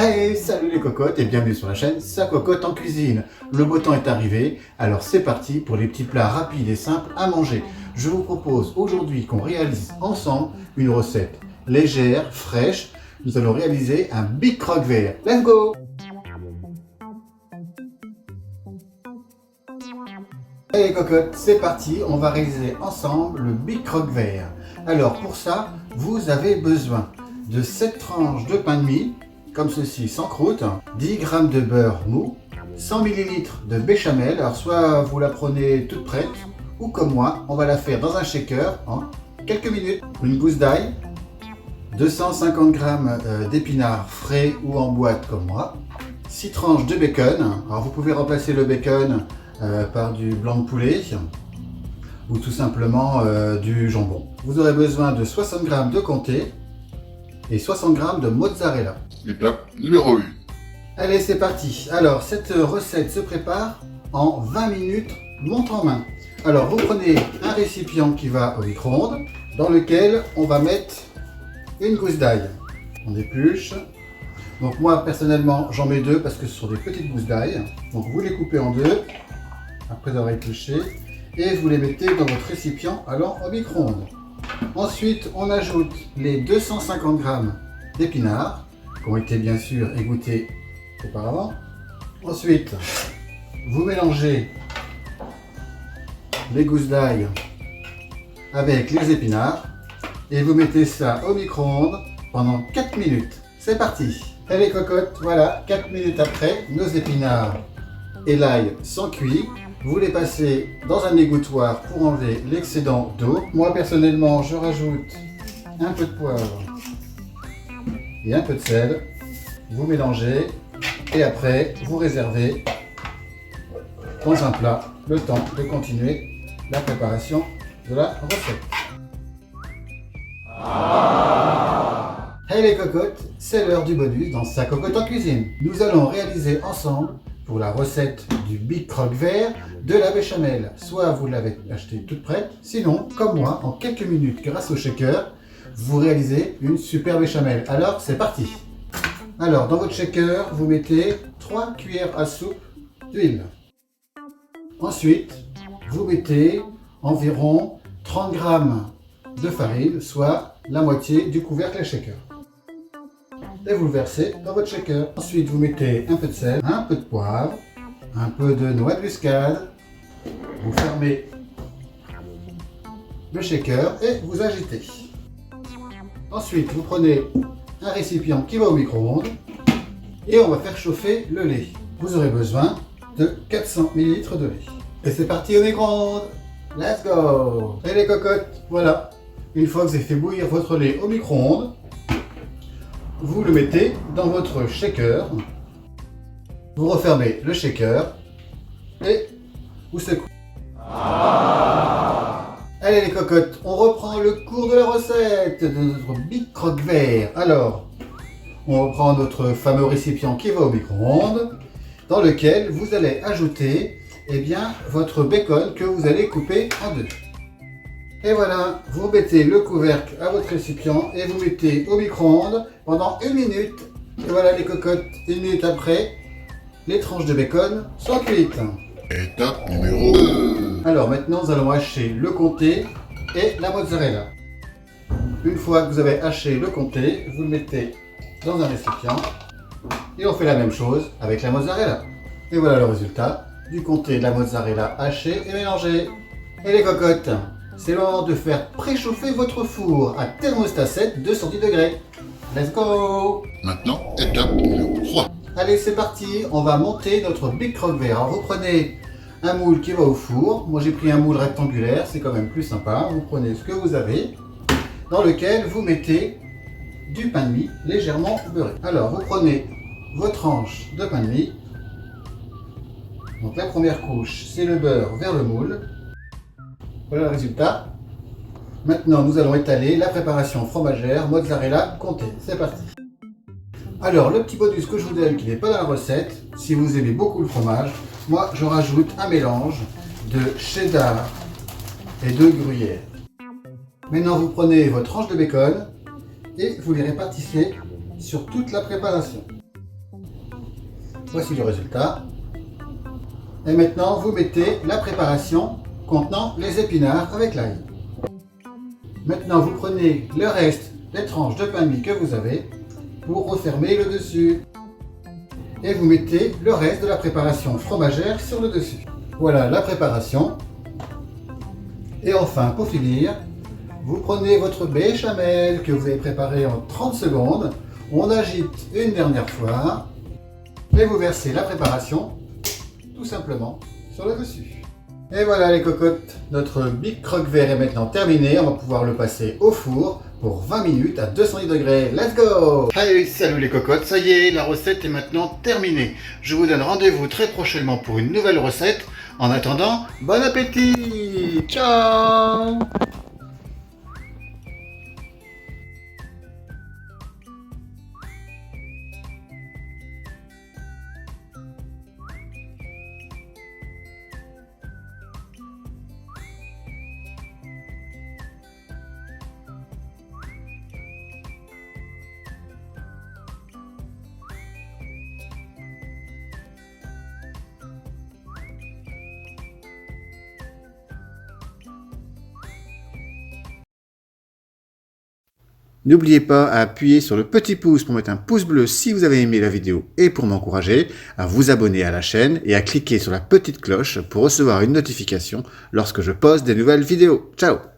Hey, salut les cocottes et bienvenue sur la chaîne Ça Cocotte en cuisine. Le beau temps est arrivé, alors c'est parti pour les petits plats rapides et simples à manger. Je vous propose aujourd'hui qu'on réalise ensemble une recette légère, fraîche. Nous allons réaliser un big croque vert. Let's go! Hey les cocottes, c'est parti, on va réaliser ensemble le big croque vert. Alors pour ça, vous avez besoin de 7 tranches de pain de mie, comme ceci sans croûte, 10 g de beurre mou, 100 ml de béchamel, alors soit vous la prenez toute prête, ou comme moi, on va la faire dans un shaker en quelques minutes. Une gousse d'ail, 250 g d'épinards frais ou en boîte comme moi, 6 tranches de bacon, alors vous pouvez remplacer le bacon par du blanc de poulet, ou tout simplement du jambon. Vous aurez besoin de 60 g de comté et 60 g de mozzarella. Étape numéro 1. Allez, c'est parti. Alors, cette recette se prépare en 20 minutes, montre en main. Alors, vous prenez un récipient qui va au micro-ondes, dans lequel on va mettre une gousse d'ail. On épluche. Donc moi, personnellement, j'en mets 2 parce que ce sont des petites gousses d'ail. Donc vous les coupez en 2, après avoir épluché, et vous les mettez dans votre récipient allant au micro-ondes. Ensuite, on ajoute les 250 g d'épinards, qui ont été bien sûr égouttés auparavant. Ensuite, vous mélangez les gousses d'ail avec les épinards et vous mettez ça au micro-ondes pendant 4 minutes. C'est parti! Et les cocottes, voilà, 4 minutes après, nos épinards et l'ail sont cuits. Vous les passez dans un égouttoir pour enlever l'excédent d'eau. Moi personnellement, je rajoute un peu de poivre et un peu de sel. Vous mélangez et après vous réservez dans un plat le temps de continuer la préparation de la recette. Hey les cocottes, c'est l'heure du bonus dans Ça Cocotte en cuisine. Nous allons réaliser ensemble, pour la recette du big croque vert, de la béchamel. Soit vous l'avez achetée toute prête, sinon, comme moi, en quelques minutes, grâce au shaker, vous réalisez une super béchamel. Alors, c'est parti! Alors, dans votre shaker, vous mettez 3 cuillères à soupe d'huile. Ensuite, vous mettez environ 30 g de farine, soit la moitié du couvercle à shaker. Et vous le versez dans votre shaker. Ensuite, vous mettez un peu de sel, un peu de poivre, un peu de noix de muscade. Vous fermez le shaker et vous agitez. Ensuite, vous prenez un récipient qui va au micro-ondes et on va faire chauffer le lait. Vous aurez besoin de 400 ml de lait. Et c'est parti au micro-ondes. Let's go! Et les cocottes, voilà. Une fois que vous avez fait bouillir votre lait au micro-ondes, vous le mettez dans votre shaker. Vous refermez le shaker et vous secouez. Allez les cocottes, on reprend le cours de la recette de notre big croque vert. Alors, on reprend notre fameux récipient qui va au micro-ondes, dans lequel vous allez ajouter votre bacon que vous allez couper en 2. Et voilà, vous mettez le couvercle à votre récipient et vous mettez au micro-ondes pendant 1 minute. Et voilà les cocottes, 1 minute après, les tranches de bacon sont cuites. Étape numéro 2. Alors maintenant, nous allons hacher le comté et la mozzarella. Une fois que vous avez haché le comté, vous le mettez dans un récipient et on fait la même chose avec la mozzarella. Et voilà le résultat du comté et de la mozzarella hachée et mélangée. Et les cocottes, c'est le moment de faire préchauffer votre four à thermostat 7, 210 degrés. Let's go! Maintenant, étape numéro 3. Allez, c'est parti, on va monter notre big croque vert. Alors vous prenez un moule qui va au four. Moi j'ai pris un moule rectangulaire, c'est quand même plus sympa. Vous prenez ce que vous avez, dans lequel vous mettez du pain de mie légèrement beurré. Alors vous prenez vos tranches de pain de mie. Donc la première couche, c'est le beurre vers le moule. Voilà le résultat. Maintenant, nous allons étaler la préparation fromagère mozzarella comté. C'est parti. Alors, le petit bonus que je vous donne qui n'est pas dans la recette, si vous aimez beaucoup le fromage, moi je rajoute un mélange de cheddar et de gruyère. Maintenant, vous prenez vos tranches de bacon et vous les répartissez sur toute la préparation. Voici le résultat. Et maintenant, vous mettez la préparation contenant les épinards avec l'ail. Maintenant, vous prenez le reste des tranches de pain de mie que vous avez pour refermer le dessus. Et vous mettez le reste de la préparation fromagère sur le dessus. Voilà la préparation. Et enfin, pour finir, vous prenez votre béchamel que vous avez préparé en 30 secondes. On agite une dernière fois. Et vous versez la préparation tout simplement sur le dessus. Et voilà les cocottes, notre Big Croque-Vert est maintenant terminé. On va pouvoir le passer au four pour 20 minutes à 210 degrés. Let's go! Hey, salut les cocottes, ça y est, la recette est maintenant terminée. Je vous donne rendez-vous très prochainement pour une nouvelle recette. En attendant, bon appétit! Ciao! N'oubliez pas à appuyer sur le petit pouce pour mettre un pouce bleu si vous avez aimé la vidéo et pour m'encourager, à vous abonner à la chaîne et à cliquer sur la petite cloche pour recevoir une notification lorsque je poste des nouvelles vidéos. Ciao!